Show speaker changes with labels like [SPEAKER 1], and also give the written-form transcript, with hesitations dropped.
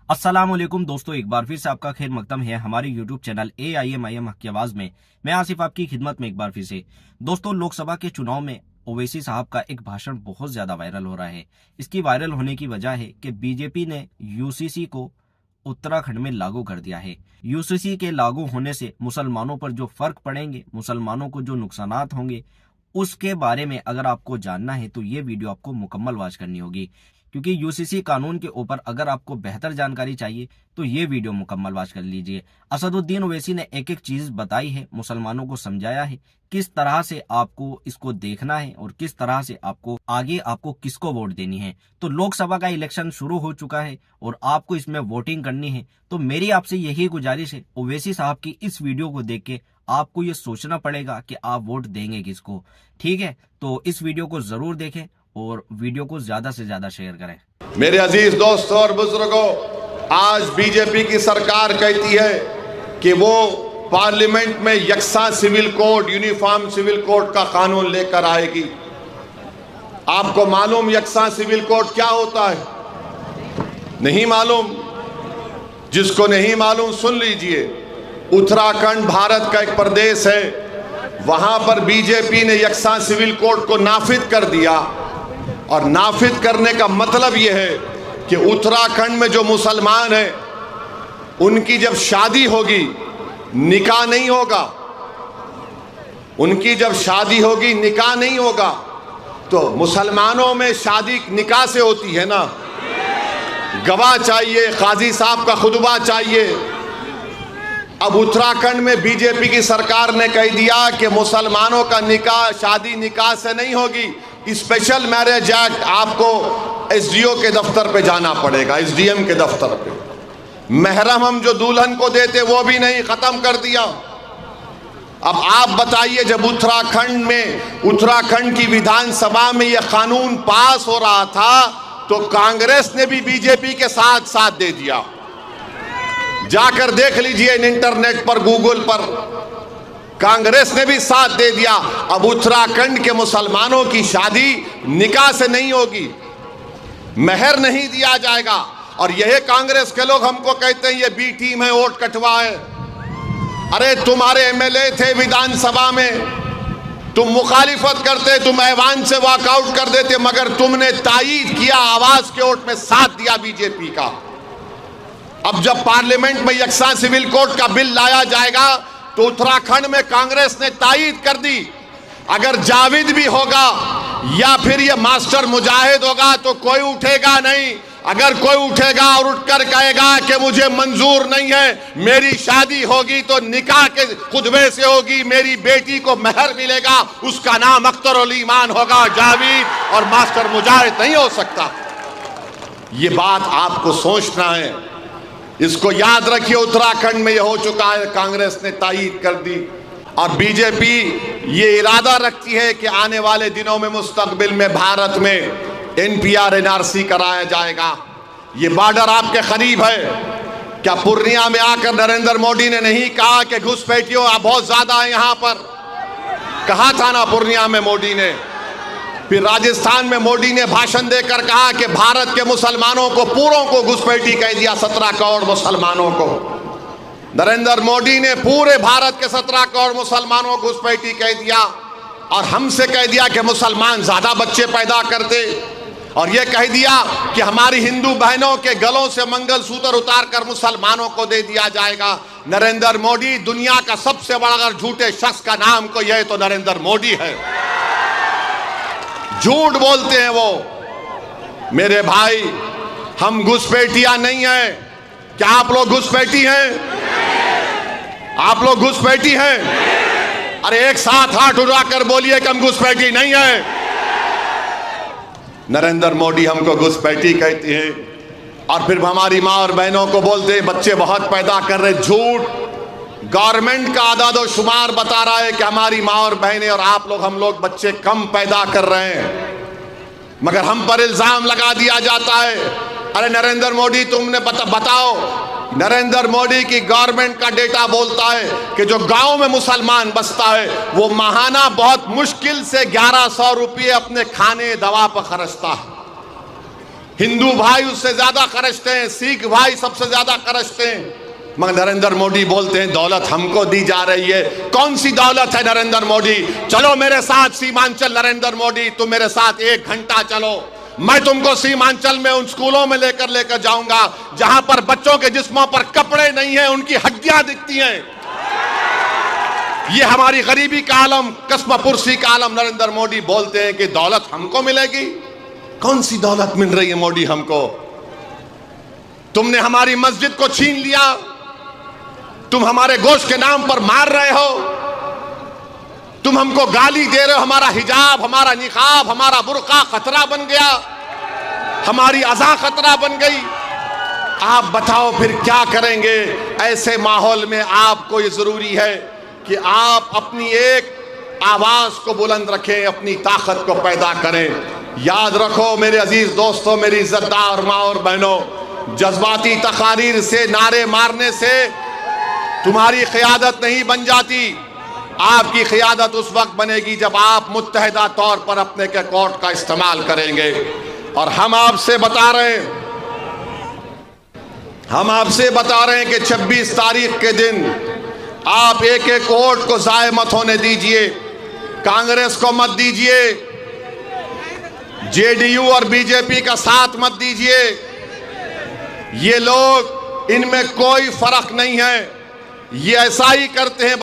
[SPEAKER 1] अस्सलाम वालेकुम दोस्तों, एक बार फिर से आपका खैर मकदम है हमारे यूट्यूब चैनल AIM हक की आवाज में। मैं आसिफ आपकी खिदमत में एक बार फिर से। दोस्तों, लोकसभा के चुनाव में ओवैसी साहब का एक भाषण बहुत ज्यादा वायरल हो रहा है। इसकी वायरल होने की वजह है कि बीजेपी ने यूसीसी को उत्तराखंड में लागू कर दिया है। यूसीसी के लागू होने से मुसलमानों पर जो फर्क पड़ेंगे, मुसलमानों को जो नुकसानात होंगे, उसके बारे में अगर आपको जानना है तो ये वीडियो आपको मुकम्मल वॉच करनी होगी, क्योंकि यूसीसी कानून के ऊपर अगर आपको बेहतर जानकारी चाहिए तो ये वीडियो मुकम्मल वॉच कर लीजिए। असदुद्दीन ओवैसी ने एक एक चीज बताई है, मुसलमानों को समझाया है किस तरह से आपको इसको देखना है और किस तरह से आपको किसको वोट देनी है। तो लोकसभा का इलेक्शन शुरू हो चुका है और आपको इसमें वोटिंग करनी है। तो मेरी आपसे यही गुजारिश है, ओवैसी साहब की इस वीडियो को देख के आपको ये सोचना पड़ेगा कि आप वोट देंगे किसको। ठीक है, तो इस वीडियो को जरूर देखें और वीडियो को ज्यादा से ज्यादा शेयर करें।
[SPEAKER 2] मेरे अजीज दोस्तों और बुजुर्गों, आज बीजेपी की सरकार कहती है कि वो पार्लियामेंट में यकसा civil code, uniform civil code का कानून लेकर आएगी। आपको मालूम यकसा सिविल कोड क्या होता है? नहीं मालूम? जिसको नहीं मालूम सुन लीजिए। उत्तराखंड भारत का एक प्रदेश है, वहां पर बीजेपी ने यकसा सिविल कोड को नाफिज कर दिया। और नाफिज करने का मतलब यह है कि उत्तराखंड में जो मुसलमान हैं उनकी जब शादी होगी, निकाह नहीं होगा। उनकी जब शादी होगी, निकाह नहीं होगा। तो मुसलमानों में शादी निकाह से होती है ना, गवाह चाहिए, काजी साहब का खुतबा चाहिए। अब उत्तराखंड में बीजेपी की सरकार ने कह दिया कि मुसलमानों का निकाह, शादी निकाह से नहीं होगी। स्पेशल मैरिज एक्ट, आपको SDO के दफ्तर पे जाना पड़ेगा, SDM के दफ्तर पे। महरम हम जो दुल्हन को देते वो भी नहीं, खत्म कर दिया। अब आप बताइए, जब उत्तराखंड की विधानसभा में यह कानून पास हो रहा था तो कांग्रेस ने भी बीजेपी के साथ दे दिया। जाकर देख लीजिए इंटरनेट पर, गूगल पर, कांग्रेस ने भी साथ दे दिया। अब उत्तराखंड के मुसलमानों की शादी निकाह से नहीं होगी, महर नहीं दिया जाएगा। और यही कांग्रेस के लोग हमको कहते हैं ये बी टीम है, वोट कटवा है। अरे तुम्हारे MLA थे विधानसभा में, तुम मुखालिफत करते, तुम ऐवान से वॉकआउट कर देते, मगर तुमने तायीद किया, आवाज के वोट में साथ दिया बीजेपी का। अब जब पार्लियामेंट में यकसा सिविल कोड का बिल लाया जाएगा तो उत्तराखंड में कांग्रेस ने तायीद कर दी। अगर जावेद भी होगा या फिर ये मास्टर मुजाहिद होगा तो कोई उठेगा नहीं। अगर कोई उठेगा और उठकर कहेगा कि मुझे मंजूर नहीं है, मेरी शादी होगी तो निकाह के खुतबे से होगी, मेरी बेटी को महर मिलेगा, उसका नाम अख्तर उल ईमान होगा, जावेद और मास्टर मुजाहिद नहीं हो सकता। ये बात आपको सोचना है, इसको याद रखिए। उत्तराखंड में यह हो चुका है, कांग्रेस ने तायीद कर दी। और बीजेपी ये इरादा रखती है कि आने वाले दिनों में, मुस्तकबिल में भारत में NPR NRC कराया जाएगा। ये बॉर्डर आपके करीब है। क्या पूर्णिया में आकर नरेंद्र मोदी ने नहीं कहा कि घुसपैठियों बहुत ज्यादा है यहां पर? कहा था ना पूर्णिया में मोदी ने। फिर राजस्थान में मोदी ने भाषण देकर कहा कि भारत के मुसलमानों को पूरों को घुसपैठी कह दिया, 17 करोड़ मुसलमानों को। नरेंद्र मोदी ने पूरे भारत के 17 करोड़ मुसलमानों को घुसपैठी कह दिया। और हमसे कह दिया कि मुसलमान ज्यादा बच्चे पैदा करते। और यह कह दिया कि हमारी हिंदू बहनों के गलों से मंगलसूत्र उतार कर मुसलमानों को दे दिया जाएगा। नरेंद्र मोदी दुनिया का सबसे बड़ा अगर झूठे शख्स का नाम कोई है तो नरेंद्र मोदी है। झूठ बोलते हैं वो। मेरे भाई, हम घुसपैठियां नहीं हैं। क्या आप लोग घुसपैठी हैं? आप लोग घुसपैठी हैं? अरे एक साथ हाथ उठाकर बोलिए कि हम घुसपैठी नहीं हैं। नरेंद्र मोदी हमको घुसपैठी कहती है और फिर हमारी मां और बहनों को बोलते हैं बच्चे बहुत पैदा कर रहे। झूठ। गवर्नमेंट का आदाद और शुमार बता रहा है कि हमारी माँ और बहनें और आप लोग, हम लोग बच्चे कम पैदा कर रहे हैं, मगर हम पर इल्जाम लगा दिया जाता है। अरे नरेंद्र मोदी, तुमने बताओ। नरेंद्र मोदी की गवर्नमेंट का डेटा बोलता है कि जो गांव में मुसलमान बसता है वो माहाना बहुत मुश्किल से 1100 रुपये अपने खाने दवा पर खर्चता है। हिंदू भाई उससे ज्यादा खर्चते हैं, सिख भाई सबसे ज्यादा खर्चते हैं, मगर नरेंद्र मोदी बोलते हैं दौलत हमको दी जा रही है। कौन सी दौलत है नरेंद्र मोदी? चलो मेरे साथ सीमांचल नरेंद्र मोदी, तुम मेरे साथ 1 घंटा चलो, मैं तुमको सीमांचल में उन स्कूलों में लेकर जाऊंगा जहां पर बच्चों के जिस्मों पर कपड़े नहीं है, उनकी हड्डियां दिखती हैं। ये हमारी गरीबी का आलम, कस्मपुरसी का आलम नरेंद्र मोदी बोलते हैं कि दौलत हमको मिलेगी। कौन सी दौलत मिल रही है मोदी हमको? तुमने हमारी मस्जिद को छीन लिया, तुम हमारे गोश्त के नाम पर मार रहे हो, तुम हमको गाली दे रहे हो, हमारा हिजाब, हमारा निकाब, हमारा बुर्का खतरा बन गया, हमारी अज़ा खतरा बन गई। आप बताओ फिर क्या करेंगे? ऐसे माहौल में आपको ये जरूरी है कि आप अपनी एक आवाज को बुलंद रखें, अपनी ताकत को पैदा करें। याद रखो मेरे अजीज दोस्तों, मेरी इज्जतदार माँ और बहनों, जज्बाती तकारीर से, नारे मारने से तुम्हारी क़यादत नहीं बन जाती। आपकी क़यादत उस वक्त बनेगी जब आप मुत्तहिदा तौर पर अपने के कोर्ट का इस्तेमाल करेंगे। और हम आपसे बता रहे हैं कि 26 तारीख के दिन आप एक वोट को ज़ाय मत होने दीजिए, कांग्रेस को मत दीजिए, जेडीयू और बीजेपी का साथ मत दीजिए। ये लोग, इनमें कोई फर्क नहीं है, ये ऐसा ही करते हैं।